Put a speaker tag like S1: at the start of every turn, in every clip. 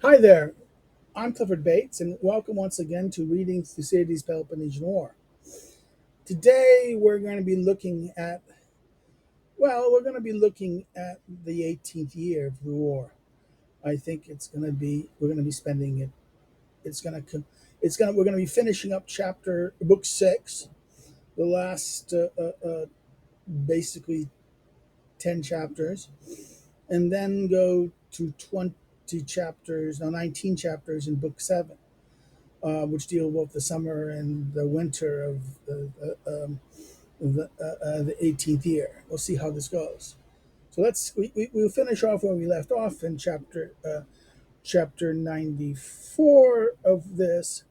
S1: Hi there, I'm Clifford Bates, and welcome once again to Reading Thucydides Peloponnesian War. Today we're going to be looking at the 18th year of the war. I think we're going to be spending it. It's going to we're going to be finishing up book 6, the last basically 10 chapters, and then go to 19 chapters in book 7. Which deal with the summer and the winter of the 18th year. We'll see how this goes. So we'll finish off where we left off in chapter 94 of this.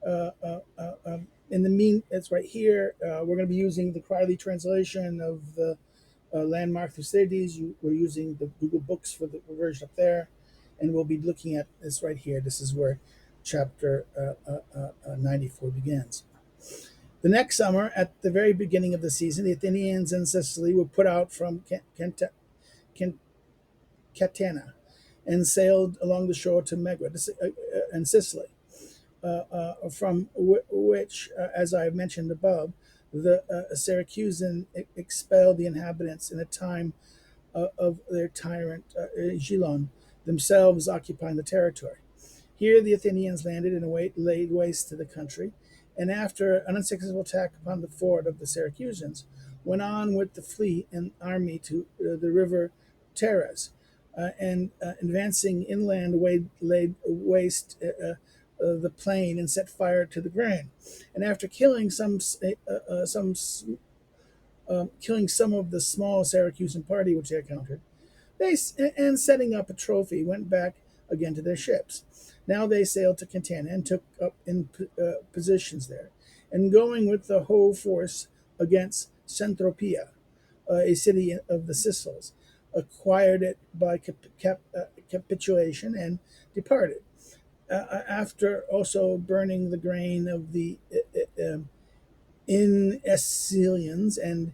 S1: In the mean, it's right here. We're going to be using the Crawley translation of the landmark Thucydides. We're using the Google Books for the version up there, and we'll be looking at this right here. This is where chapter 94 begins. The next summer, at the very beginning of the season, the Athenians in Sicily were put out from Catana and sailed along the shore to Megara in Sicily, from which, as I have mentioned above, the Syracusan expelled the inhabitants in a time of their tyrant Gilon, themselves occupying the territory. Here the Athenians landed and laid waste to the country, and after an unsuccessful attack upon the fort of the Syracusans, went on with the fleet and army to the river Teres, and advancing inland laid waste the plain and set fire to the grain. And after killing some of the small Syracusan party which they encountered, they and setting up a trophy went back again to their ships. Now they sailed to Catana and took up in positions there, and going with the whole force against Centropia, a city of the Sicels, acquired it by capitulation and departed. After also burning the grain of the Inescilians and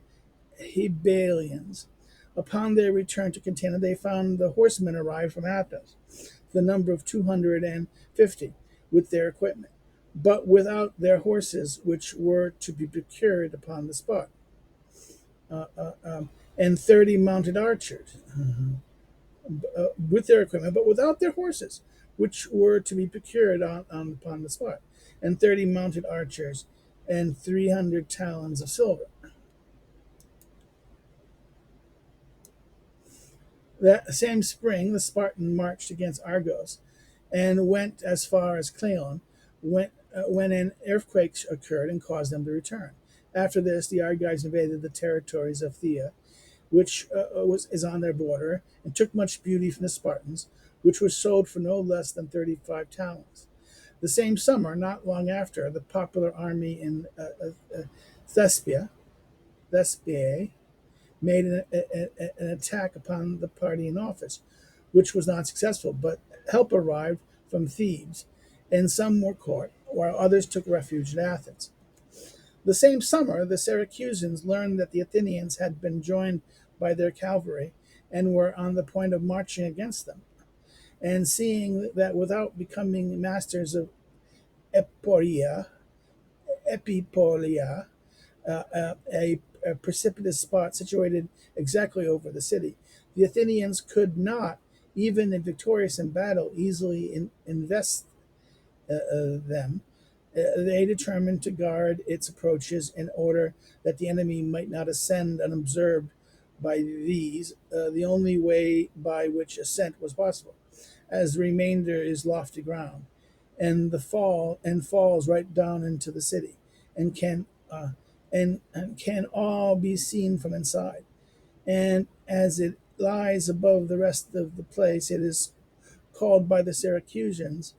S1: Hebalians. Upon their return to Catana, they found the horsemen arrived from Athens, the number of 250, with their equipment, but without their horses, which were to be procured upon the spot, and 30 mounted archers, with their equipment, but without their horses, which were to be procured upon the spot, and 30 mounted archers, and 300 talents of silver. That same spring, the Spartan marched against Argos and went as far as Cleon, when an earthquake occurred and caused them to return. After this, the Argives invaded the territories of Thea, which is on their border, and took much beauty from the Spartans, which was sold for no less than 35 talents. The same summer, not long after, the popular army in Thespiae made an attack upon the party in office, which was not successful, but help arrived from Thebes, and some were caught, while others took refuge in Athens. The same summer, the Syracusans learned that the Athenians had been joined by their cavalry and were on the point of marching against them. And seeing that without becoming masters of Epipolia, a precipitous spot situated exactly over the city, the Athenians could not, even if victorious in battle, easily invest them. They determined to guard its approaches in order that the enemy might not ascend unobserved by these, the only way by which ascent was possible, as the remainder is lofty ground, and falls right down into the city, and can all be seen from inside. And as it lies above the rest of the place, it is called by the Syracusans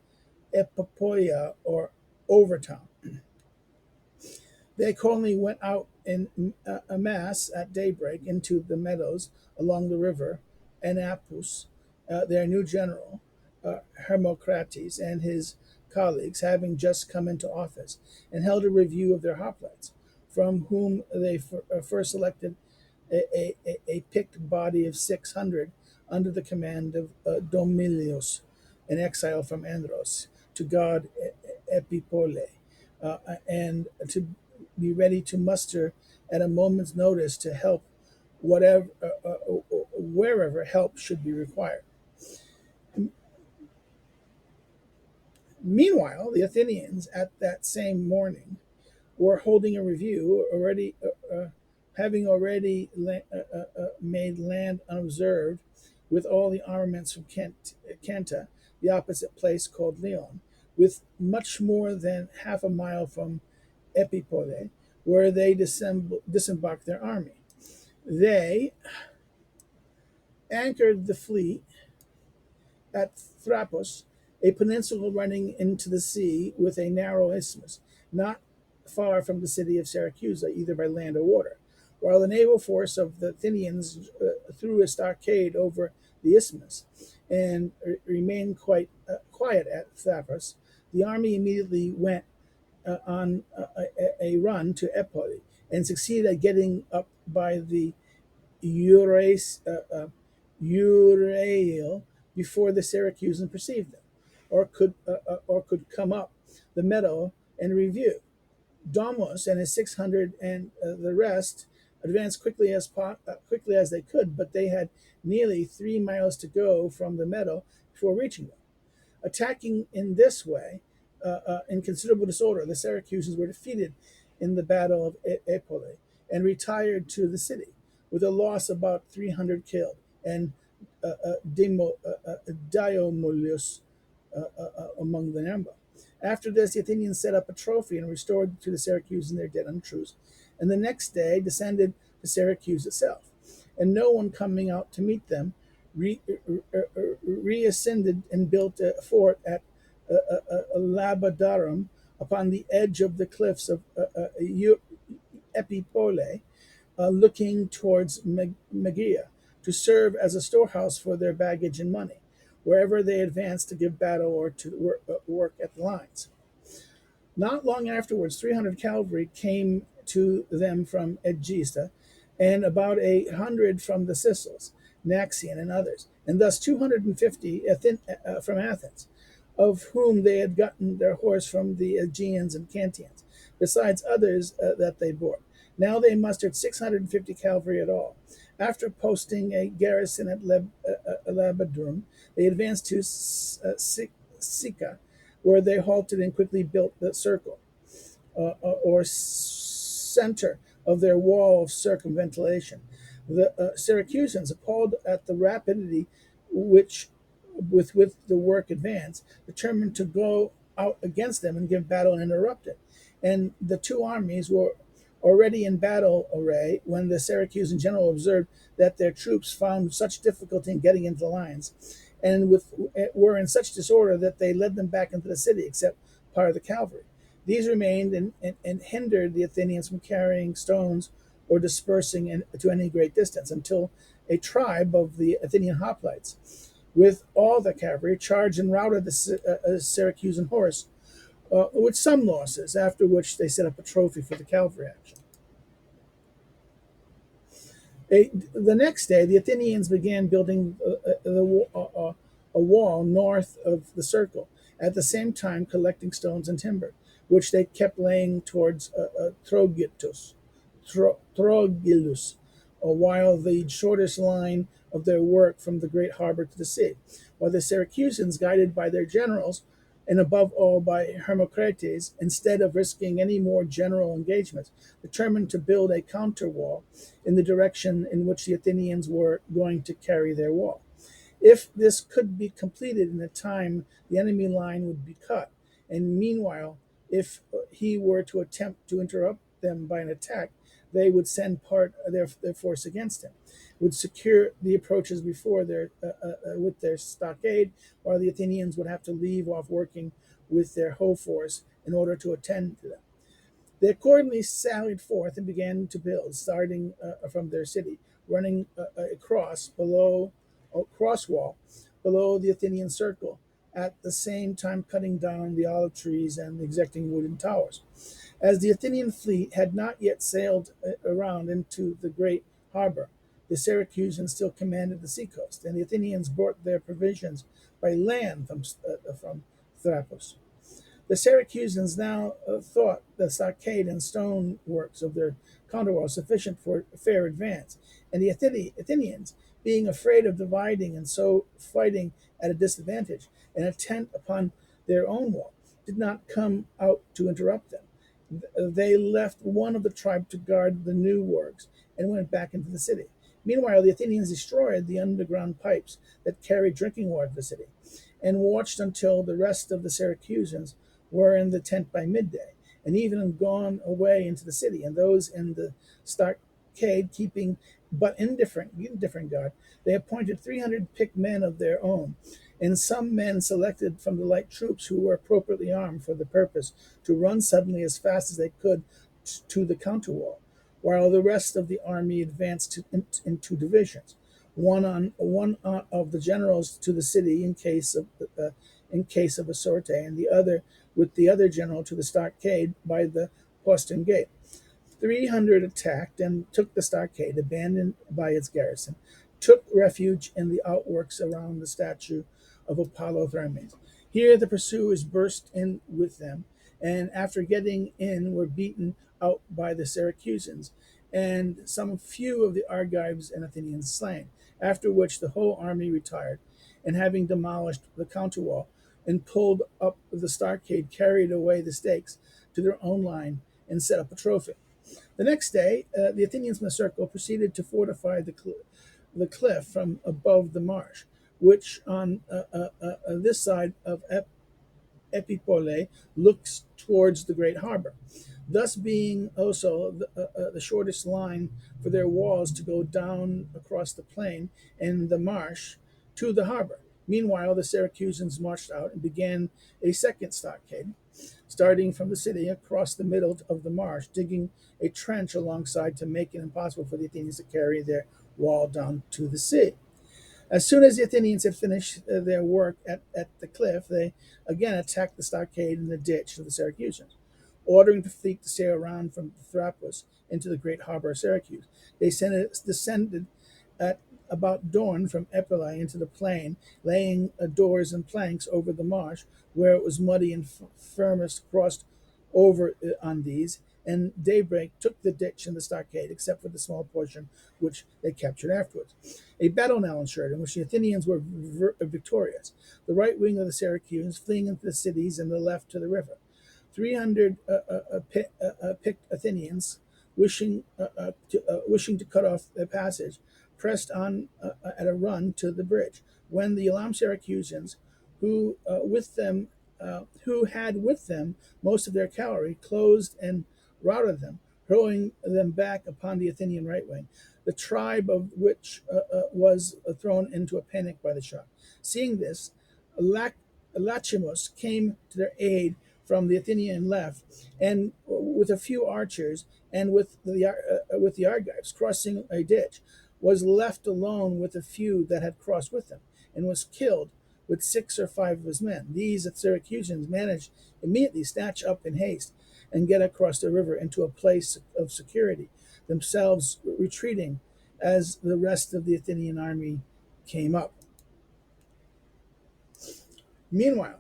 S1: Epipolia, or Overtown. They accordingly went out in a mass at daybreak into the meadows along the river, and Apus, their new general, Hermocrates, and his colleagues, having just come into office, and held a review of their hoplites, from whom they first selected a picked body of 600 under the command of Domilius, an exile from Andros, to god Epipole, and to be ready to muster at a moment's notice to help whatever wherever help should be required. Meanwhile, the Athenians at that same morning were holding a review, having already made land unobserved with all the armaments from Canta, the opposite place called Leon, with much more than half a mile from Epipole, where they disembarked their army. They anchored the fleet at Thrapos, a peninsula running into the sea with a narrow isthmus, not far from the city of Syracuse, either by land or water. While the naval force of the Athenians threw a stockade over the isthmus and remained quite quiet at Thrapos, the army immediately went on a run to Epoli and succeeded at getting up by the Urail before the Syracusans perceived them, or could come up the meadow and review. Domos and his 600 and the rest advanced quickly as they could, but they had nearly 3 miles to go from the meadow before reaching them. Attacking in this way, in considerable disorder, the Syracusans were defeated in the battle of Epole and retired to the city, with a loss of about 300 killed and Diomolus among the number. After this, the Athenians set up a trophy and restored to the Syracusans their dead and truce, and the next day descended to Syracuse itself. And no one coming out to meet them reascended and built a fort at Labadorum upon the edge of the cliffs of Epipole, looking towards Megea, to serve as a storehouse for their baggage and money, wherever they advanced to give battle or to work at the lines. Not long afterwards, 300 cavalry came to them from Egesta, and about 100 from the Sicels, Naxian, and others, and thus 250 from Athens, of whom they had gotten their horse from the Aegeans and Cantians, besides others that they brought. Now they mustered 650 cavalry at all. After posting a garrison at Labadrum, they advanced to Sicca, where they halted and quickly built the circle, or center of their wall of circumvallation. The Syracusans, appalled at the rapidity with the work advanced, determined to go out against them and give battle uninterrupted. And the two armies were already in battle array when the Syracusan general observed that their troops found such difficulty in getting into the lines, and were in such disorder that they led them back into the city, except part of the cavalry. These remained and hindered the Athenians from carrying stones or dispersing to any great distance, until a tribe of the Athenian hoplites, with all the cavalry, charged and routed the Syracusan horse, with some losses, after which they set up a trophy for the cavalry action. The next day, the Athenians began building a wall north of the circle, at the same time collecting stones and timber, which they kept laying towards Trogilus, while the shortest line of their work from the great harbor to the sea, while the Syracusans, guided by their generals, and above all by Hermocrates, instead of risking any more general engagements, determined to build a counter wall in the direction in which the Athenians were going to carry their wall. If this could be completed in the time, the enemy line would be cut, and meanwhile, if he were to attempt to interrupt them by an attack, they would send part of their force against him, would secure the approaches before with their stockade, while the Athenians would have to leave off working with their whole force in order to attend to them. They accordingly sallied forth and began to build, starting from their city, running a cross wall below the Athenian circle, at the same time cutting down the olive trees and erecting wooden towers. As the Athenian fleet had not yet sailed around into the great harbor, the Syracusans still commanded the seacoast, and the Athenians brought their provisions by land from Thrapus. The Syracusans now thought the stockade and stoneworks of their counterwall sufficient for a fair advance, and the Athenians, being afraid of dividing and so fighting at a disadvantage, and intent upon their own wall, did not come out to interrupt them. They left one of the tribe to guard the new works and went back into the city. Meanwhile, the Athenians destroyed the underground pipes that carried drinking water to the city, and watched until the rest of the Syracusans were in the tent by midday, and even gone away into the city, and those in the stockade keeping but indifferent guard. They appointed 300 picked men of their own, and some men selected from the light troops who were appropriately armed for the purpose, to run suddenly as fast as they could to the counterwall, while the rest of the army advanced in two divisions, one of the generals to the city in case of a sortie, and the other with the other general to the stockade by the postern gate. 300 attacked and took the stockade, abandoned by its garrison, took refuge in the outworks around the statue of Apollo Thermes. Here the pursuers burst in with them, and after getting in were beaten out by the Syracusans, and some few of the Argives and Athenians slain, after which the whole army retired, and having demolished the counterwall and pulled up the stockade, carried away the stakes to their own line and set up a trophy. The next day, the Athenians in the circle proceeded to fortify the cliff from above the marsh, which on this side of Epipole looks towards the great harbor, thus being also the shortest line for their walls to go down across the plain and the marsh to the harbor. Meanwhile, the Syracusans marched out and began a second stockade, starting from the city across the middle of the marsh, digging a trench alongside to make it impossible for the Athenians to carry their wall down to the sea. As soon as the Athenians had finished their work at the cliff, they again attacked the stockade and the ditch of the Syracusans, ordering the fleet to sail around from Thrapus into the great harbor of Syracuse. They descended at about dawn from Epipolae into the plain, laying doors and planks over the marsh, where it was muddy and firmest crossed over on these, and daybreak took the ditch and the stockade, except for the small portion which they captured afterwards. A battle now ensued, in which the Athenians were victorious, the right wing of the Syracusans fleeing into the cities and the left to the river. 300 picked Athenians, wishing to cut off their passage, pressed on at a run to the bridge, when the alarmed Syracusans, who had with them most of their cavalry, closed and routed them, hurling them back upon the Athenian right wing, the tribe of which was thrown into a panic by the shock. Seeing this, Lachimus came to their aid from the Athenian left, and with a few archers and with the Argives crossing a ditch, was left alone with a few that had crossed with him, and was killed with 6 or 5 of his men. These Syracusans managed immediately snatch up in haste and get across the river into a place of security, themselves retreating as the rest of the Athenian army came up. Meanwhile,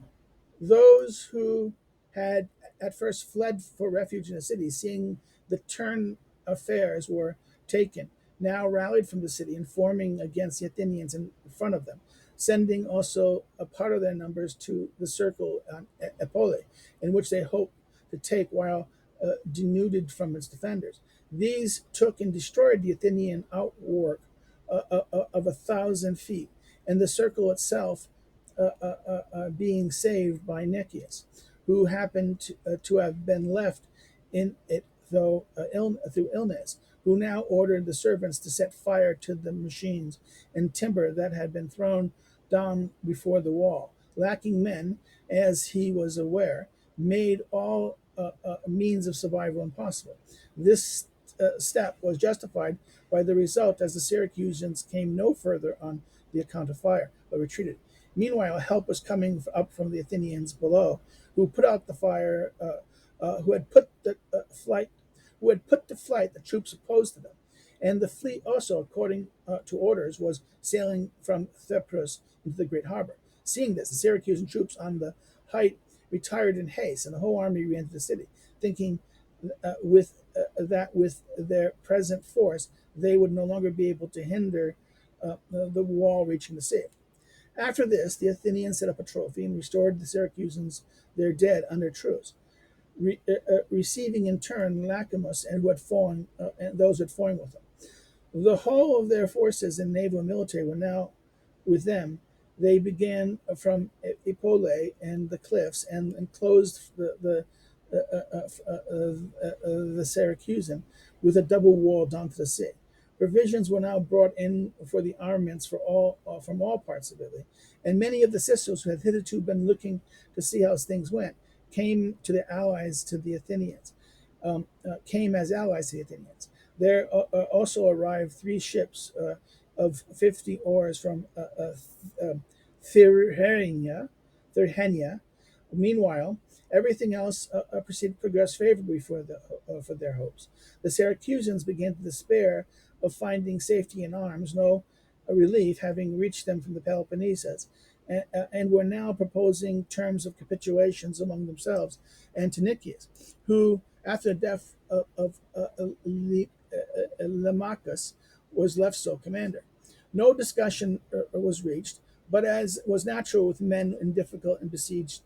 S1: those who had at first fled for refuge in the city, seeing the turn affairs were taken, now rallied from the city and forming against the Athenians in front of them, sending also a part of their numbers to the circle on Epipolae, in which they hoped to take while denuded from its defenders. These took and destroyed the Athenian outwork of 1,000 feet, and the circle itself being saved by Nicias, who happened to have been left in it through illness, who now ordered the servants to set fire to the machines and timber that had been thrown down before the wall. Lacking men, as he was aware, made all means of survival impossible. This step was justified by the result, as the Syracusans came no further on the account of fire, but retreated. Meanwhile, help was coming up from the Athenians below, who put out the fire, who had put to flight the troops opposed to them. And the fleet also, according to orders, was sailing from Thepros into the great harbor. Seeing this, the Syracusan troops on the height retired in haste, and the whole army re-entered the city, thinking that with their present force they would no longer be able to hinder the wall reaching the sea. After this, the Athenians set up a trophy and restored the Syracusans their dead under truce, receiving in turn Lacomus and who had fallen, and those who had fallen with them. The whole of their forces in naval and military were now with them. They began from Epole and the cliffs and enclosed the Syracusan with a double wall down to the sea. Provisions were now brought in for the armaments from all parts of Italy, and many of the sisters who had hitherto been looking to see how things went came to their allies to the Athenians. Came as allies to the Athenians. There also arrived 3 ships of 50 oars from Tyrrhenia. Meanwhile, everything else progressed favorably for their hopes. The Syracusans began to despair of finding safety in arms, no relief having reached them from the Peloponnesus, and were now proposing terms of capitulations among themselves and to Nicias, who, after the death of Lamachus, was left sole commander. No discussion was reached, but as was natural with men in difficult and besieged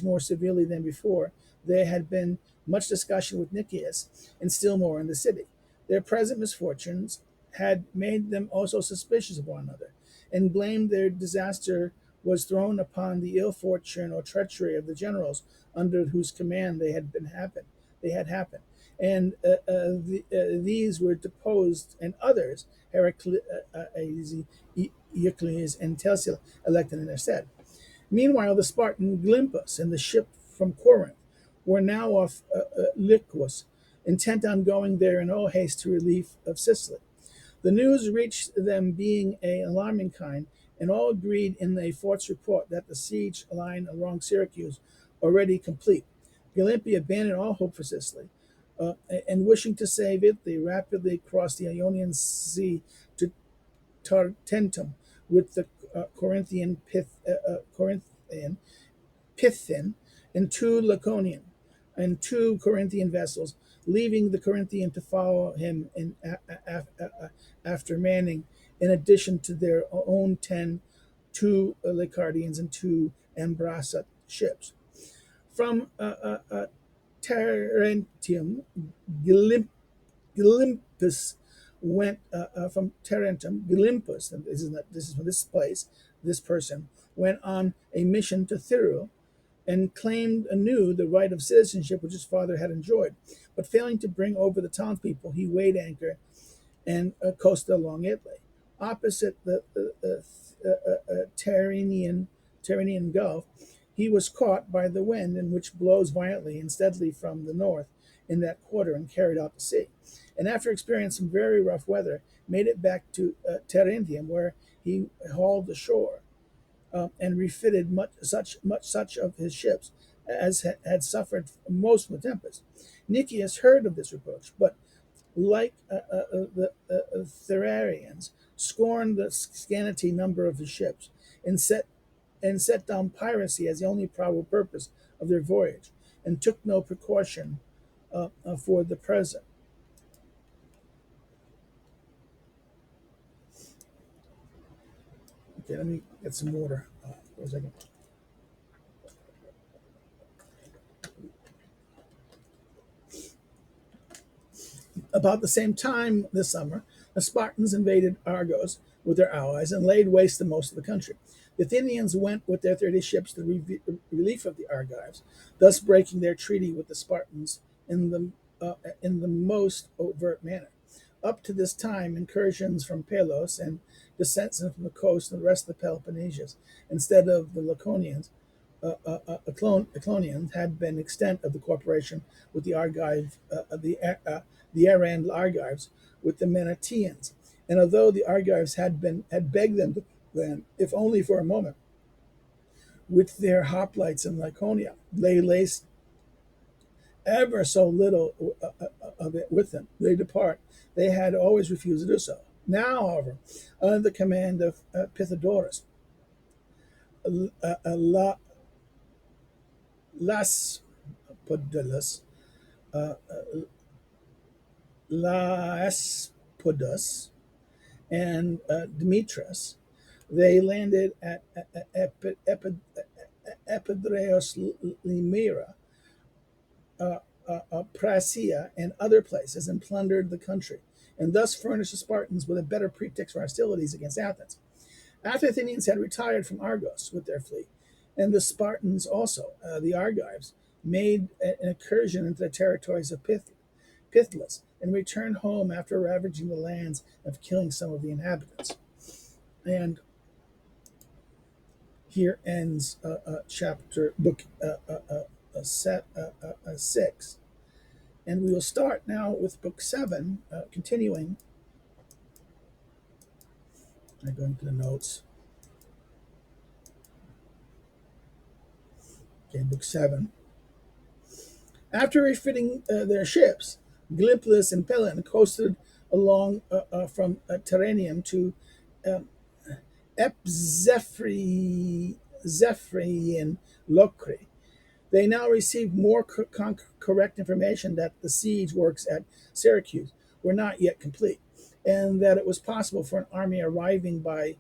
S1: more severely than before, there had been much discussion with Nicias, and still more in the city. Their present misfortunes had made them also suspicious of one another, and blamed their disaster was thrown upon the ill fortune or treachery of the generals under whose command they had happened. And these were deposed, and others, Heracles, Euclides, and Telsia, elected in their stead. Meanwhile, the Spartan Gylippus and the ship from Corinth were now off Lycus, intent on going there in all haste to relief of Sicily. The news reached them being an alarming kind, and all agreed in a false report that the siege line along Syracuse already complete. Gylippus abandoned all hope for Sicily, and wishing to save Italy, rapidly crossed the Ionian Sea to Tarentum with the Corinthian Pythian and 2 Laconian and 2 Corinthian vessels, leaving the Corinthian to follow him after manning, in addition to their own 2 Lycardians and 2 Ambraciot ships. From Tarentum, Gylippus went from Tarentum. Gylippus, and this is from this place, this person went on a mission to Thyrus and claimed anew the right of citizenship which his father had enjoyed. But failing to bring over the townspeople, he weighed anchor and coasted along Italy. Opposite the Tyrrhenian Gulf, he was caught by the wind, in which blows violently and steadily from the north in that quarter, and carried out to sea. And after experiencing some very rough weather, made it back to Tarentum, where he hauled ashore and refitted much of his ships as had suffered most from the tempest. Nicias heard of this reproach, but like the Therians, scorned the scanty number of his ships, and set down piracy as the only probable purpose of their voyage, and took no precaution for the present. Okay, let me get some water for a second. About the same time this summer, the Spartans invaded Argos with their allies and laid waste to most of the country. The Athenians went with their 30 ships to the relief of the Argives, thus breaking their treaty with the Spartans in the most overt manner. Up to this time, incursions from Pelos and descents from the coast and the rest of the Peloponnesians, instead of the Laconians, Eclonians, had been extent of the cooperation with the the Arand Argives with the Manatians. And although the Argives had begged them to land, if only for a moment, with their hoplites in Laconia, they laced ever so little of it with them. They depart. They had always refused to do so. Now, however, under the command of Pythodorus, La, Las Podulus, uh, Laspodus, and Demetrius. They landed at Epidreos Limera, Prasia, and other places, and plundered the country, and thus furnished the Spartans with a better pretext for hostilities against Athens. After the Athenians had retired from Argos with their fleet, and the Spartans also, the Argives, made an incursion into the territories of Pythlus, and returned home after ravaging the lands and killing some of the inhabitants. And here ends chapter book set 6. And we will start now with book 7, continuing. I'm going to the notes. Okay, book 7. After refitting their ships, Gylippus and Pelon coasted along from Terranium to um, Zephyr and Locre. They now received more correct information that the siege works at Syracuse were not yet complete, and that it was possible for an army arriving by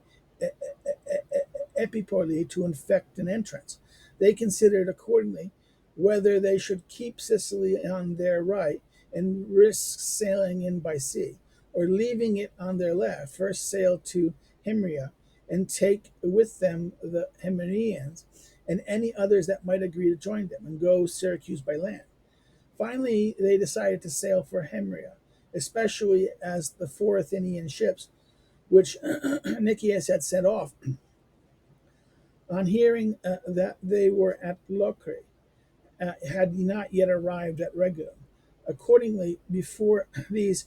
S1: Epipoli to infect an entrance. They considered accordingly whether they should keep Sicily on their right and risk sailing in by sea, or leaving it on their left, first sail to Himria and take with them the Himerians and any others that might agree to join them and go Syracuse by land. Finally, they decided to sail for Himria, especially as the 4 Athenian ships, which Nicias had sent off, on hearing that they were at Locre, had not yet arrived at Regulum. Accordingly, before these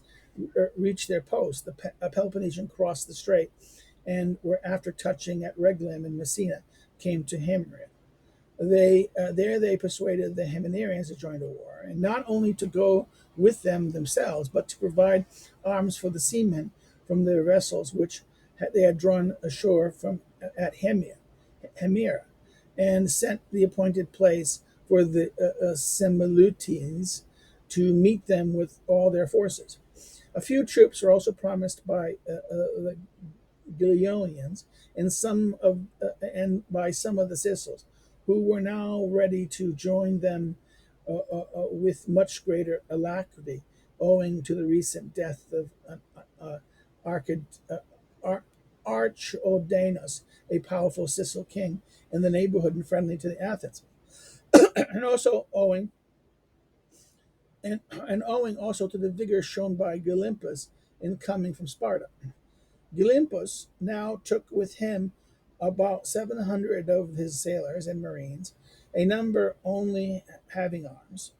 S1: reached their post, the Peloponnesian crossed the strait and were, after touching at Regulum in Messina, came to Himria. They persuaded the Hymenarians to join the war, and not only to go with them themselves, but to provide arms for the seamen from their vessels which they had drawn ashore from at Hemira, and sent the appointed place for the Semilutians to meet them with all their forces. A few troops were also promised by the Gilonians and by some of the Sicils, who were now ready to join them with much greater alacrity, owing to the recent death of Archid, Ar- Archodainus, a powerful Sicil king in the neighborhood and friendly to the Athens, and also owing also to the vigor shown by Gylippus in coming from Sparta. Gylippus now took with him about 700 of his sailors and marines, a number only having arms,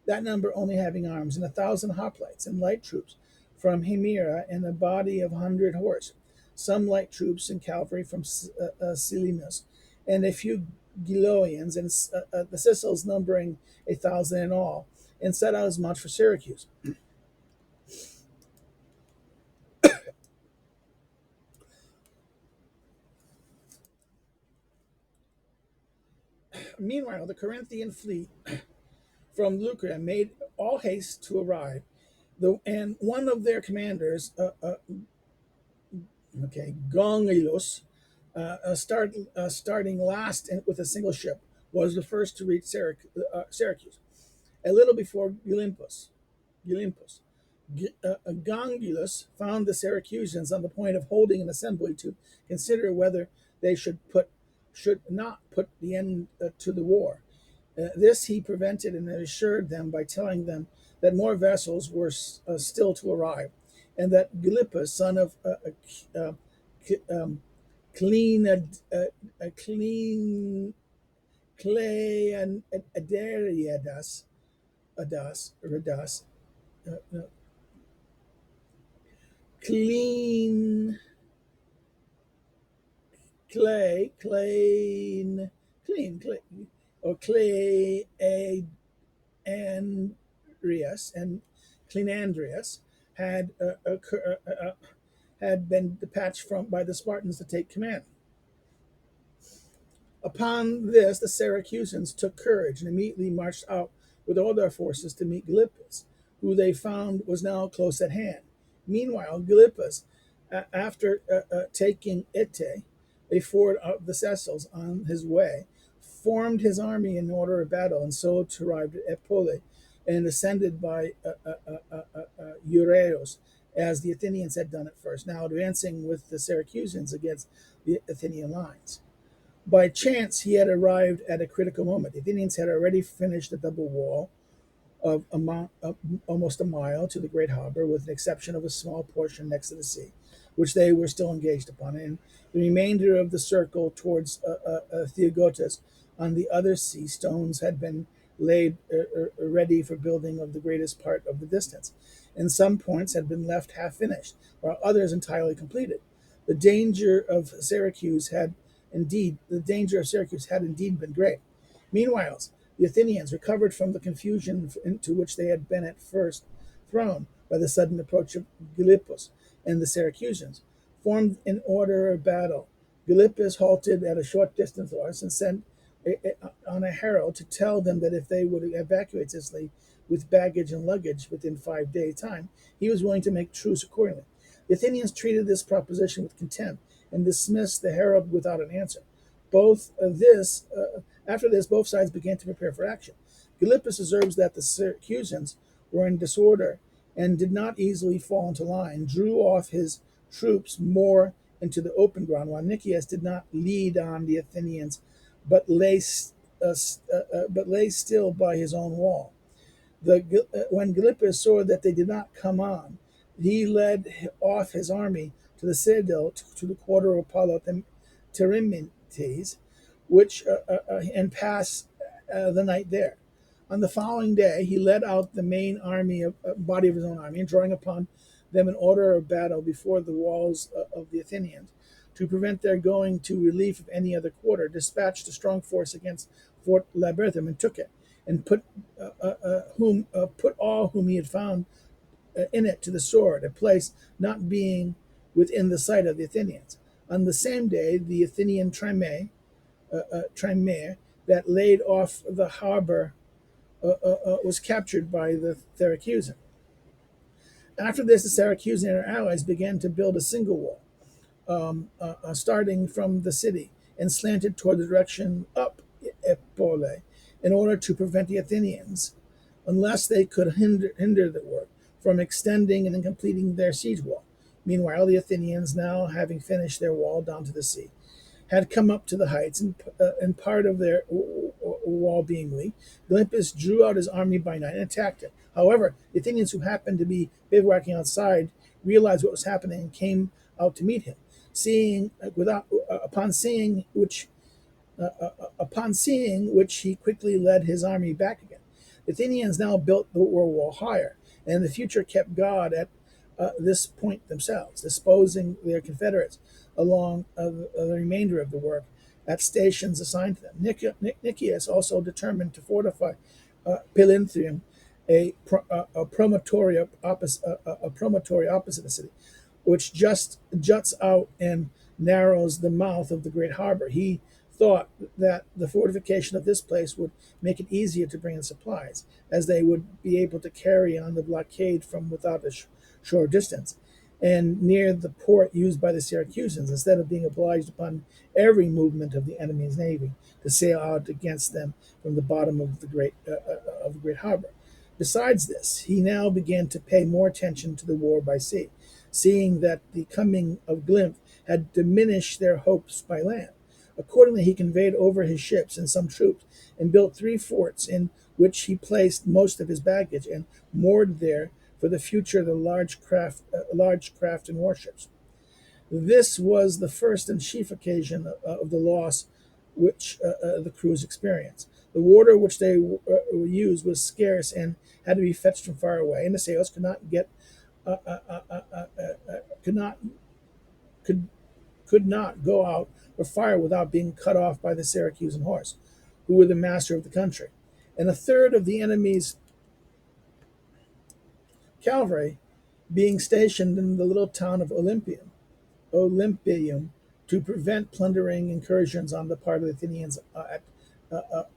S1: that number only having arms, and 1,000 hoplites and light troops from Himera, and a body of 100 horse, some light troops and cavalry from Selinus, and a few Giloians, and the Sicils numbering 1,000 in all, and set out as much for Syracuse. Meanwhile, the Corinthian fleet from Leucra made all haste to arrive. And one of their commanders, Gongylus, starting last with a single ship, was the first to reach Syracuse, a little before Gylippus. Gongylus found the Syracusans on the point of holding an assembly to consider whether they should not put the end to the war. This he prevented and assured them by telling them that more vessels were still to arrive, and that Gylippus, son of um, Clean Clean Cleanderiadas Radas no, Clean Clay or Clay Andreas and Cleanandrius had had been dispatched from by the Spartans to take command. Upon this, the Syracusans took courage and immediately marched out with all their forces to meet Gylippus, who they found was now close at hand. Meanwhile, Gylippus, after taking Ite, a ford of the Cecils, on his way, formed his army in order of battle and so arrived at Epole and ascended by Ureus, as the Athenians had done at first, now advancing with the Syracusans against the Athenian lines. By chance, he had arrived at a critical moment. The Athenians had already finished the double wall of almost a mile to the great harbor, with the exception of a small portion next to the sea, which they were still engaged upon. And the remainder of the circle towards Theogotus on the other sea, stones had been laid ready for building of the greatest part of the distance, and some points had been left half finished, while others entirely completed. The danger of Syracuse had indeed been great. Meanwhile, the Athenians, recovered from the confusion into which they had been at first thrown by the sudden approach of Gylippus and the Syracusans, formed in order of battle. Gylippus halted at a short distance of us and sent on a herald to tell them that if they would evacuate Sicily with baggage and luggage within 5 days' time, he was willing to make truce accordingly. The Athenians treated this proposition with contempt and dismissed the herald without an answer. After this, both sides began to prepare for action. Gylippus observes that the Syracusans were in disorder and did not easily fall into line, drew off his troops more into the open ground, while Nicias did not lead on the Athenians, but lay still by his own wall. When Gylippus saw that they did not come on, he led off his army to the citadel, to the quarter of Apollo Terimentes, and passed the night there. On the following day, he led out the main body of his own army, and drawing upon them in order of battle before the walls of the Athenians, to prevent their going to relief of any other quarter, dispatched a strong force against Fort Labyrinthum and took it, and put all whom he had found in it to the sword, a place not being within the sight of the Athenians. On the same day, the Athenian Trimere that laid off the harbor was captured by the Syracusan. After this, the Syracusan and their allies began to build a single wall, starting from the city and slanted toward the direction up Epole, in order to prevent the Athenians, unless they could hinder the work, from extending and completing their siege wall. Meanwhile, the Athenians, now having finished their wall down to the sea, had come up to the heights, and part of their wall being weak, Gylippus drew out his army by night and attacked it. However, the Athenians, who happened to be bivouacking outside, realized what was happening and came out to meet him. Upon seeing which, he quickly led his army back again. The Athenians now built the wall higher, and in the future kept guard at this point themselves, disposing their confederates along the remainder of the work at stations assigned to them. Nicias also determined to fortify Pilinthium, a promontory opposite the city, which just juts out and narrows the mouth of the great harbor. He thought that the fortification of this place would make it easier to bring in supplies, as they would be able to carry on the blockade from without a short distance, and near the port used by the Syracusans, instead of being obliged upon every movement of the enemy's navy to sail out against them from the bottom of the great harbor. Besides this, he now began to pay more attention to the war by sea, seeing that the coming of Gylippus had diminished their hopes by land. Accordingly, he conveyed over his ships and some troops, and built 3 forts, in which he placed most of his baggage, and moored there for the future the large craft and warships. This was the first and chief occasion of the loss which the crews experienced. The water which they used was scarce and had to be fetched from far away, and the sailors could not get could not go out or fire without being cut off by the Syracusan horse, who were the master of the country. And a third of the enemy's cavalry, being stationed in the little town of Olympium, to prevent plundering incursions on the part of the Athenians at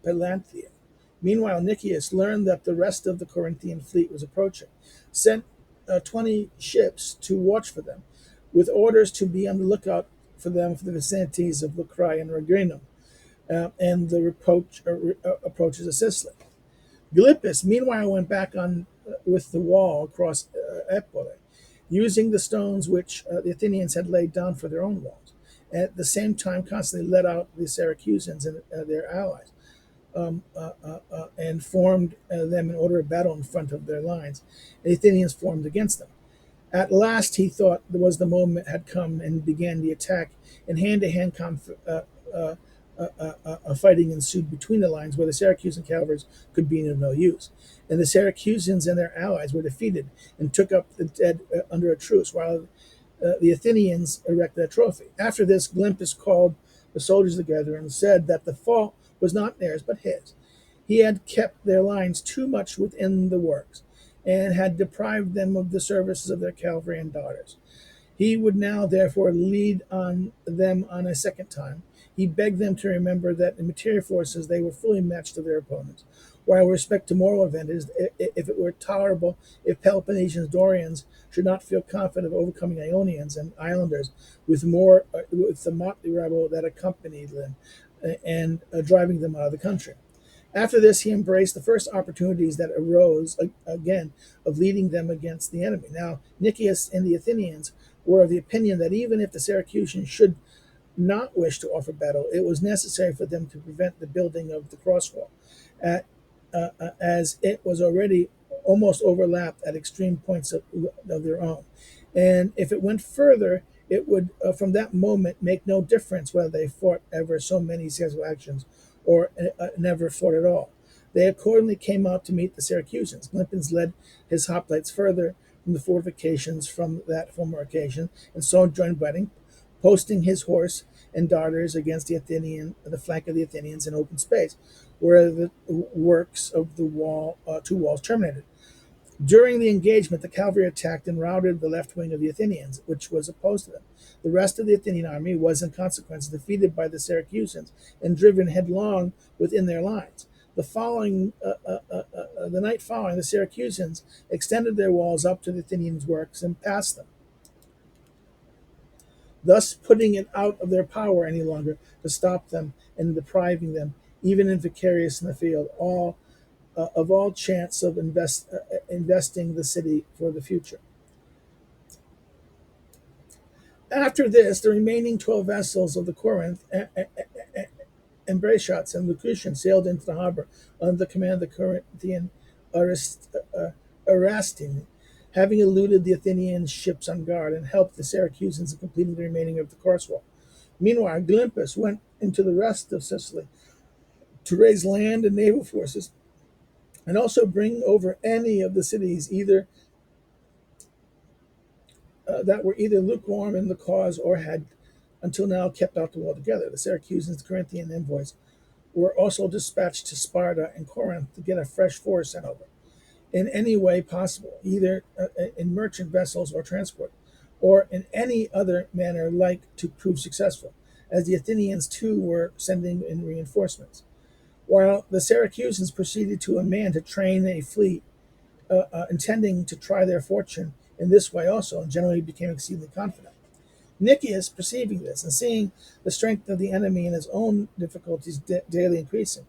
S1: Pelanthea. Meanwhile, Nicias learned that the rest of the Corinthian fleet was approaching, sent 20 ships to watch for them, with orders to be on the lookout for them for the vicinities of Leucrae and Rheginum, and the approaches of Sicily. Gylippus, meanwhile, went back on with the wall across Epore, using the stones which the Athenians had laid down for their own walls, and at the same time constantly let out the Syracusans and their allies, and formed them in order of battle in front of their lines. The Athenians formed against them. At last he thought there was the moment had come and began the attack, and hand-to-hand fighting ensued between the lines where the Syracusan cavalry could be of no use. And the Syracusans and their allies were defeated and took up the dead under a truce, while the Athenians erected a trophy. After this, Gylippus called the soldiers together and said that the fault was not theirs but his. He had kept their lines too much within the works, and had deprived them of the services of their cavalry and daughters. He would now, therefore, lead on them on a second time. He begged them to remember that in material forces they were fully matched to their opponents, while with respect to moral advantages, if it were tolerable if Peloponnesians Dorians should not feel confident of overcoming Ionians and Islanders with the motley rabble that accompanied them, and driving them out of the country. After this, he embraced the first opportunities that arose again of leading them against the enemy. Now, Nicias and the Athenians were of the opinion that even if the Syracusans should not wish to offer battle, it was necessary for them to prevent the building of the crosswall, as it was already almost overlapped at extreme points of their own. And if it went further, it would, from that moment, make no difference whether they fought ever so many successful actions or never fought at all. They accordingly came out to meet the Syracusans. Gylippus led his hoplites further from the fortifications from that former occasion, and so joined Reading, posting his horse and darters against the flank of the Athenians in open space, where the works of the two walls terminated. During the engagement, the cavalry attacked and routed the left wing of the Athenians, which was opposed to them. The rest of the Athenian army was, in consequence, defeated by the Syracusans and driven headlong within their lines. The night following, the Syracusans extended their walls up to the Athenians' works and passed them, thus putting it out of their power any longer to stop them and depriving them, even if victorious in the field, of all chance of investing the city for the future. After this, the remaining 12 vessels of the Corinth, Ambraciots and Lucutians, sailed into the harbor under the command of the Corinthian Erastine, having eluded the Athenian ships on guard and helped the Syracusans in completing the remaining of the crosswall. Meanwhile, Gylippus went into the rest of Sicily to raise land and naval forces, and also bring over any of the cities that were either lukewarm in the cause or had until now kept out the war together. The Syracusans, the Corinthian envoys, were also dispatched to Sparta and Corinth to get a fresh force sent over in any way possible, either in merchant vessels or transport, or in any other manner like to prove successful, as the Athenians too were sending in reinforcements. While the Syracusans proceeded to a man to train a fleet, intending to try their fortune in this way also, and generally became exceedingly confident. Nicias, perceiving this and seeing the strength of the enemy and his own difficulties daily increasing,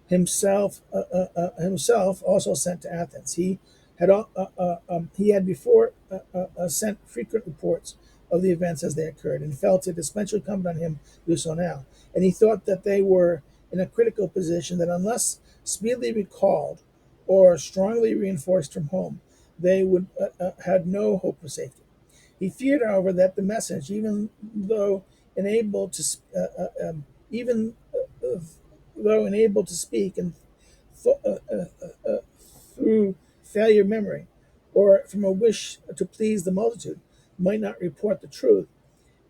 S1: himself also sent to Athens. He had before sent frequent reports of the events as they occurred, and felt it especially incumbent on him to do so now. And he thought that they were in a critical position, that unless speedily recalled or strongly reinforced from home, they would had no hope of safety. He feared, however, that the message, even though enabled to speak and through failure of memory, or from a wish to please the multitude, might not report the truth,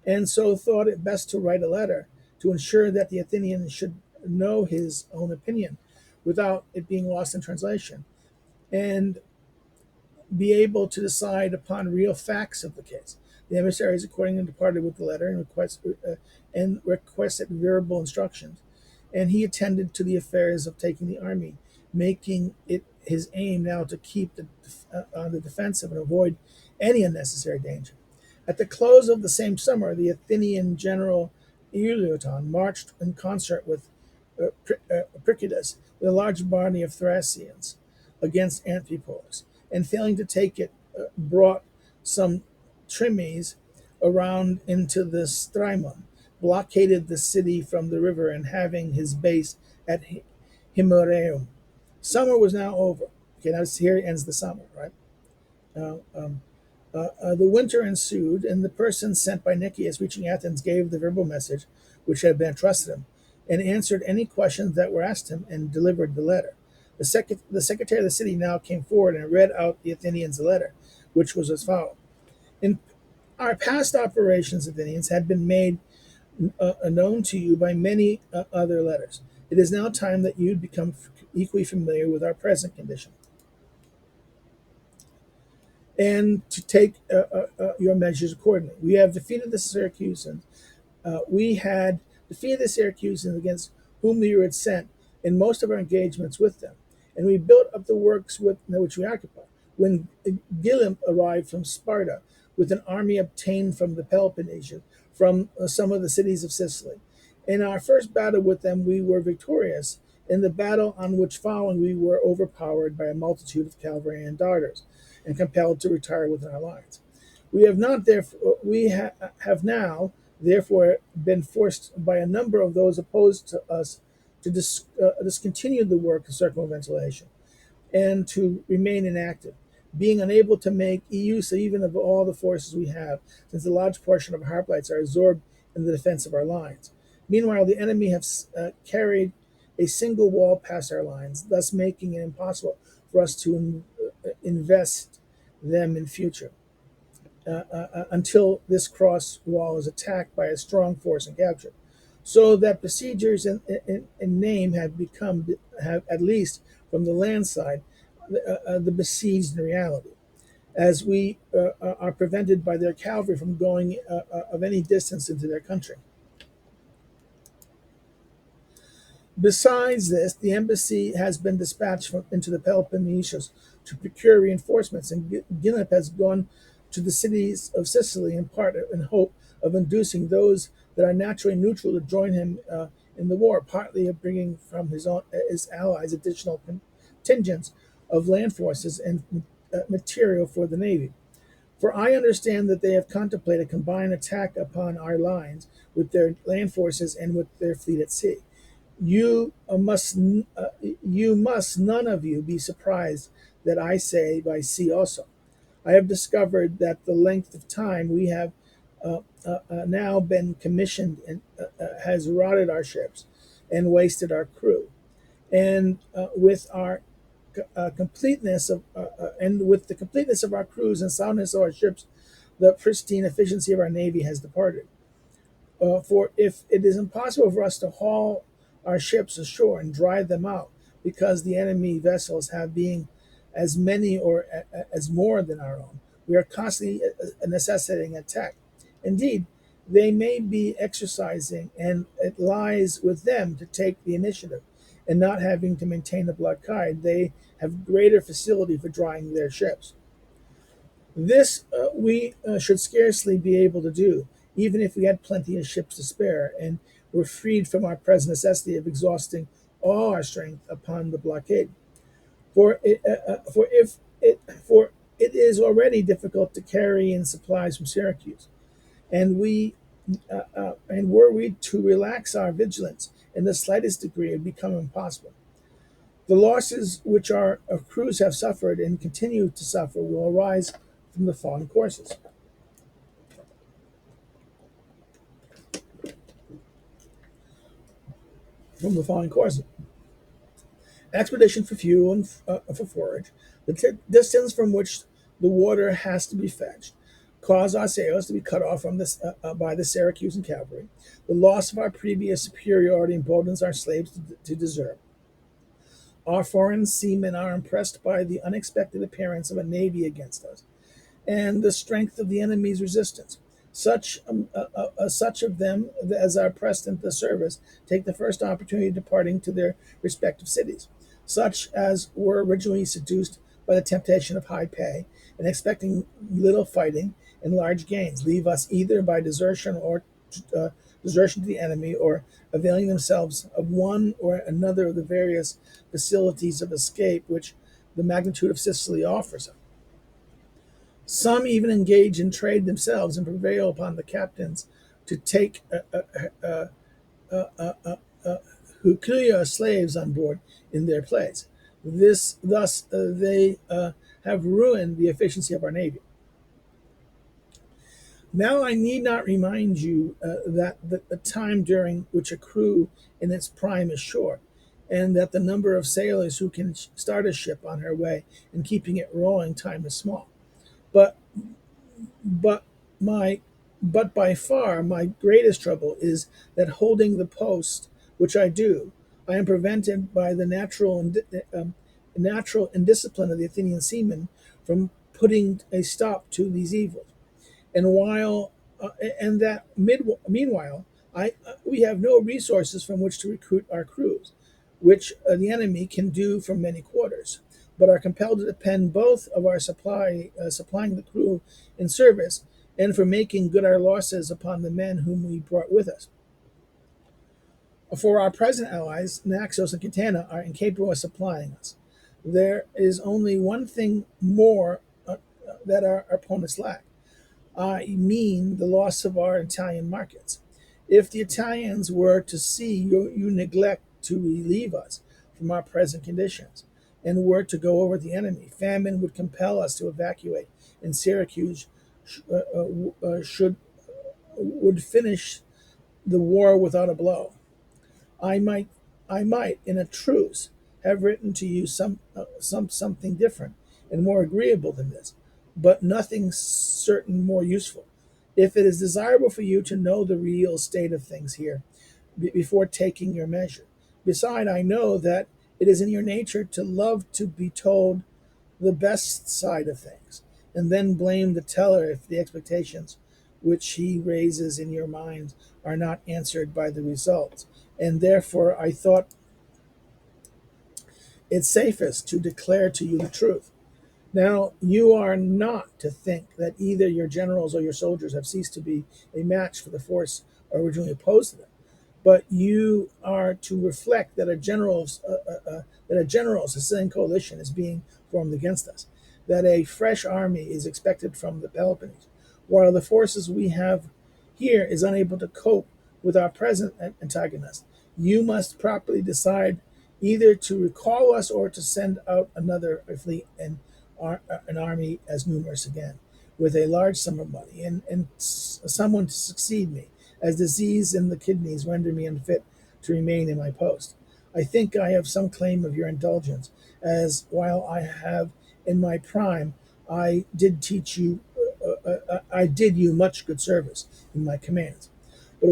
S1: and so thought it best to write a letter to ensure that the Athenians should know his own opinion without it being lost in translation, and be able to decide upon real facts of the case. The emissaries accordingly departed with the letter and requested verbal instructions, and he attended to the affairs of taking the army, making it his aim now to keep on the defensive and avoid any unnecessary danger. At the close of the same summer, the Athenian general Euloton marched in concert with Perdiccas with a large body of Thracians against Amphipolis, and failing to take it, brought some Trimes around into the Strymon, blockaded the city from the river, and having his base at Himeraeum. Summer was now over. Okay, now here ends the summer, right? Uh, um, the winter ensued, and the person sent by Nicias reaching Athens gave the verbal message which had been entrusted him, and answered any questions that were asked him, and delivered the letter. The secretary of the city now came forward and read out the Athenians the letter, which was as follows. In our past operations, Athenians, had been made known to you by many other letters. It is now time that you become equally familiar with our present condition, and to take your measures accordingly. We have defeated the Syracusans. We had defeated the Syracusans against whom we were sent in most of our engagements with them, and we built up the works which we occupied. When Gilym arrived from Sparta with an army obtained from the Peloponnesians, from some of the cities of Sicily. In our first battle with them, we were victorious. In the battle on which following, we were overpowered by a multitude of cavalry and darters, and compelled to retire within our lines. We have not therefore have now therefore been forced by a number of those opposed to us to discontinue the work of circumventilation and to remain inactive, being unable to make use even of all the forces we have, since a large portion of our hoplites are absorbed in the defense of our lines. Meanwhile, the enemy have carried a single wall past our lines, thus making it impossible for us to invest them in future until this cross wall is attacked by a strong force and captured. So that besiegers in name have at least from the land side the besieged in reality, as we are prevented by their cavalry from going of any distance into their country. Besides this, the embassy has been dispatched into the Peloponnese to procure reinforcements, and Gilip has gone to the cities of Sicily in part in hope of inducing those that are naturally neutral to join him in the war, partly of bringing from his allies additional contingents of land forces and material for the navy. For I understand that they have contemplated a combined attack upon our lines with their land forces and with their fleet at sea. You must none of you be surprised that I say by sea also. I have discovered that the length of time we have now been commissioned and has rotted our ships and wasted our crew, and with our completeness of and with the completeness of our crews and soundness of our ships, the pristine efficiency of our navy has departed. For if it is impossible for us to haul our ships ashore and drive them out, because the enemy vessels have being as many or as more than our own, we are constantly necessitating attack. Indeed, they may be exercising, and it lies with them to take the initiative. And not having to maintain the blockade, they have greater facility for drying their ships. This we should scarcely be able to do, even if we had plenty of ships to spare, and were freed from our present necessity of exhausting all our strength upon the blockade. For it is already difficult to carry in supplies from Syracuse, and were we to relax our vigilance in the slightest degree, it would become impossible. The losses which our crews have suffered and continue to suffer will arise from the following courses. From the following courses: expedition for fuel and for forage, the distance from which the water has to be fetched, cause our sails to be cut off from this by the Syracusan cavalry. The loss of our previous superiority emboldens our slaves to desert. Our foreign seamen are impressed by the unexpected appearance of a navy against us, and the strength of the enemy's resistance. Such of them as are pressed into the service take the first opportunity departing to their respective cities. Such as were originally seduced by the temptation of high pay and expecting little fighting and large gains leave us either by desertion to the enemy or availing themselves of one or another of the various facilities of escape which the magnitude of Sicily offers them. Some even engage in trade themselves and prevail upon the captains to take Huculia slaves on board in their place. Thus, they have ruined the efficiency of our navy. Now, I need not remind you that the time during which a crew in its prime is short, and that the number of sailors who can start a ship on her way and keeping it rolling time is small. But but my but by far my greatest trouble is that holding the post which I do, I am prevented by the natural indiscipline of the Athenian seamen from putting a stop to these evils. And while and that meanwhile, we have no resources from which to recruit our crews, which the enemy can do from many quarters, but are compelled to depend both of our supplying the crew in service and for making good our losses upon the men whom we brought with us. For our present allies, Naxos and Catana, are incapable of supplying us. There is only one thing more that our opponents lack. I mean the loss of our Italian markets. If the Italians were to see you neglect to relieve us from our present conditions and were to go over the enemy, famine would compel us to evacuate, and Syracuse should would finish the war without a blow. I might, I might, in a truce, have written to you something different and more agreeable than this, but nothing certain more useful. If it is desirable for you to know the real state of things here before taking your measure. Beside, I know that it is in your nature to love to be told the best side of things, and then blame the teller if the expectations which he raises in your minds are not answered by the results. And therefore, I thought it safest to declare to you the truth. Now, you are not to think that either your generals or your soldiers have ceased to be a match for the force originally opposed to them, but you are to reflect that a general Sicilian coalition is being formed against us, that a fresh army is expected from the Peloponnese, while the forces we have here is unable to cope with our present antagonist. You must properly decide either to recall us or to send out another fleet and an army as numerous again, with a large sum of money, and someone to succeed me, as disease in the kidneys render me unfit to remain in my post. I think I have some claim of your indulgence, as while I have in my prime, I did you much good service in my commands. But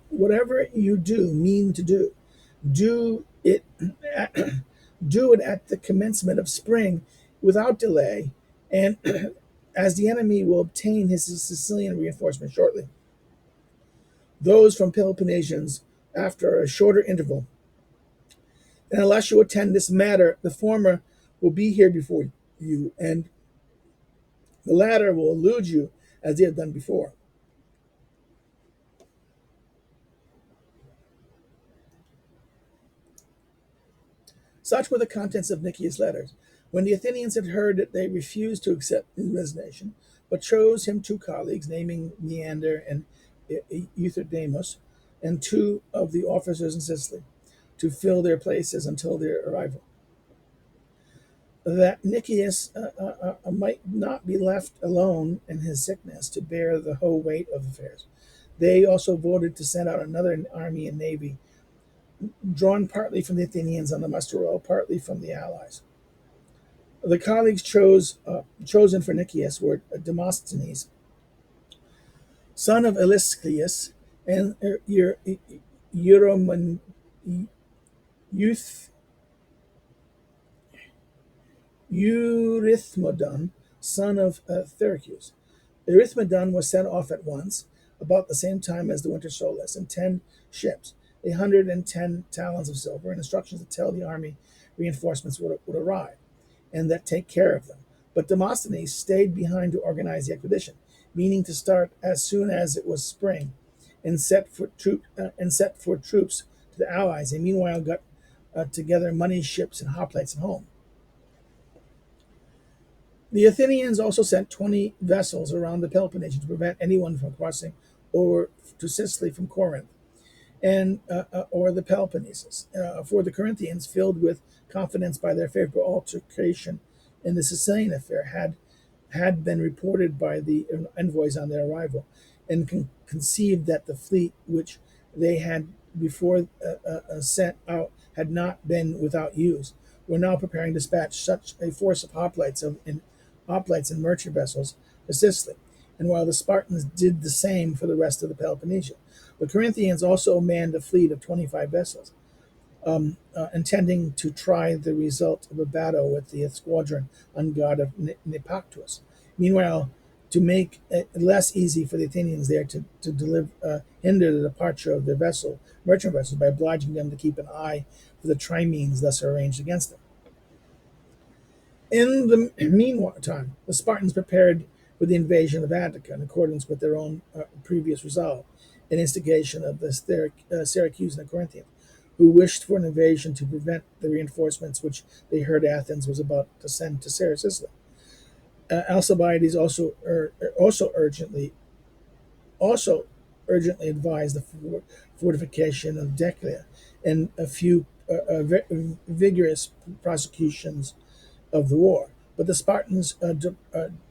S1: whatever you do mean to do, do it do it at the commencement of spring without delay, and as the enemy will obtain his Sicilian reinforcement shortly, those from Peloponnesians after a shorter interval. And unless you attend this matter, the former will be here before you, and the latter will elude you as they have done before. Such were the contents of Nicias' letters. When the Athenians had heard it, they refused to accept his resignation, but chose him two colleagues, naming Neander and Euthydemus, and two of the officers in Sicily, to fill their places until their arrival. That Nicias might not be left alone in his sickness to bear the whole weight of affairs, they also voted to send out another army and navy, drawn partly from the Athenians on the muster roll, partly from the allies. The colleagues chosen for Nicias were Demosthenes, son of Elisclius, and Eurymon, Eurythmodon, son of Thyracuse. Erythmedon was sent off at once, about the same time as the winter solstice, in 10 ships, 110 talents of silver, and instructions to tell the army reinforcements would arrive, and that take care of them. But Demosthenes stayed behind to organize the expedition, meaning to start as soon as it was spring, and set for troops to the allies, and meanwhile got together money, ships, and hoplites at home. The Athenians also sent 20 vessels around the Peloponnesian to prevent anyone from crossing over to Sicily from Corinth and or the Peloponnesus. For the Corinthians, filled with confidence by their favorable altercation in the Sicilian affair, had been reported by the envoys on their arrival, and conceived that the fleet which they had before sent out had not been without use, were now preparing to dispatch such a force of hoplites and merchant vessels to Sicily, and while the Spartans did the same for the rest of the Peloponnnesia. The Corinthians also manned a fleet of 25 vessels, intending to try the result of a battle with the squadron on guard of Naupactus. Meanwhile, to make it less easy for the Athenians there to hinder the departure of their merchant vessels, by obliging them to keep an eye for the triremes thus arranged against them. In the meantime, the Spartans prepared for the invasion of Attica in accordance with their own previous resolve, an instigation of the Syracusan and Corinthians, who wished for an invasion to prevent the reinforcements which they heard Athens was about to send to Sicily. Alcibiades also urgently advised the fortification of Decelea and a few vigorous prosecutions of the war. But the Spartans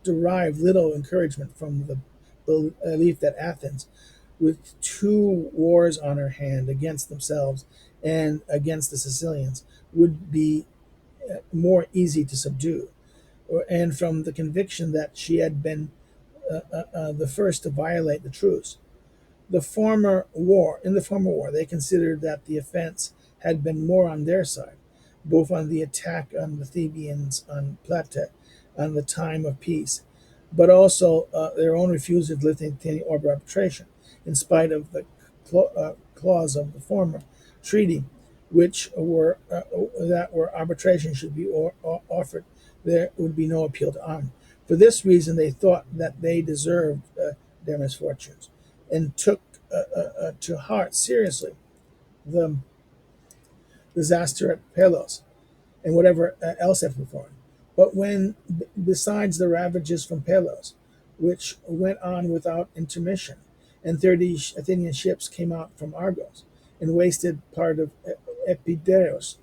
S1: derived little encouragement from the belief that Athens, with 2 wars on her hand against themselves and against the Sicilians, would be more easy to subdue, and from the conviction that she had been the first to violate the truce. In the former war, they considered that the offense had been more on their side, both on the attack on the Thebans on Plataea on the time of peace, but also their own refusal to lift any order of arbitration, in spite of the clause of the former treaty, which were that where arbitration should be offered, there would be no appeal to arm. For this reason, they thought that they deserved their misfortunes, and took to heart seriously the disaster at Pelos and whatever else had performed. But when, besides the ravages from Pelos, which went on without intermission, and 30 Athenian ships came out from Argos and wasted part of Epidaurus,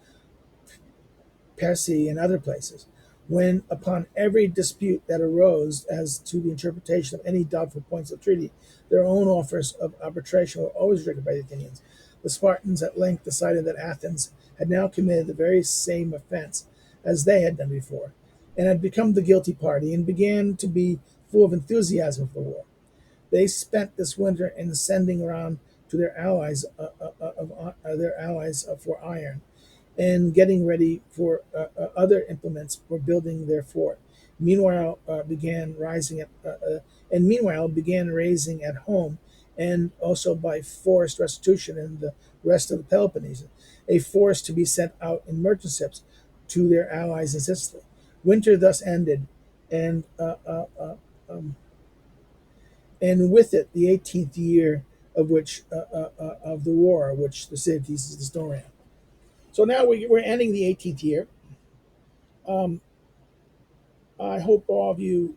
S1: Persae, and other places, when upon every dispute that arose as to the interpretation of any doubtful points of treaty, their own offers of arbitration were always rejected by the Athenians, the Spartans at length decided that Athens had now committed the very same offense as they had done before, and had become the guilty party, and began to be full of enthusiasm for the war. They spent this winter in sending around to their allies for iron, and getting ready for other implements for building their fort. Meanwhile, began raising at home, and also by forced restitution in the rest of the Peloponnese, a force to be sent out in merchant ships to their allies in Sicily. Winter thus ended, and with it the 18th year of the war, which Thucydides is the historian. So now we're ending the 18th year. I hope all of you,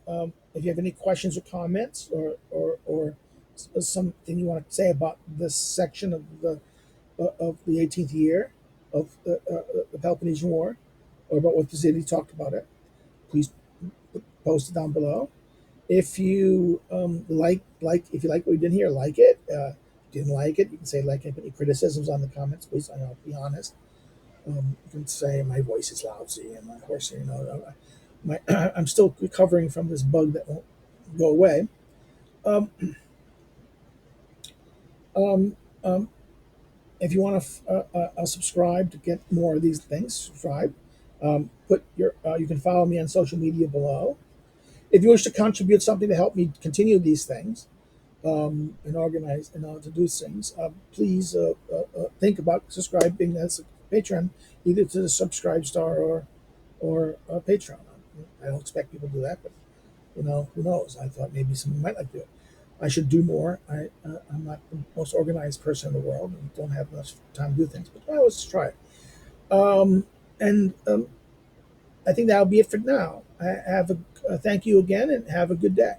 S1: if you have any questions or comments, or something you want to say about this section of the 18th year of the Peloponnesian War, or about what Thucydides talked about it, please post it down below. If you if you like what we did here, like it. If you didn't like it, you can say like it. Put any criticisms on the comments, please. I'll be honest. You can say my voice is lousy and my hoarse. I'm still recovering from this bug that won't go away. Um, um, um, if you want to subscribe to get more of these things, subscribe. You can follow me on social media below. If you wish to contribute something to help me continue these things and organize and to do things, please think about subscribing as a patron, either to the Subscribe Star or Patreon. I don't expect people to do that, but who knows? I thought maybe someone might like to do it. I should do more. I'm not the most organized person in the world and don't have much time to do things, but I always try it. And I think that'll be it for now. Thank you again and have a good day.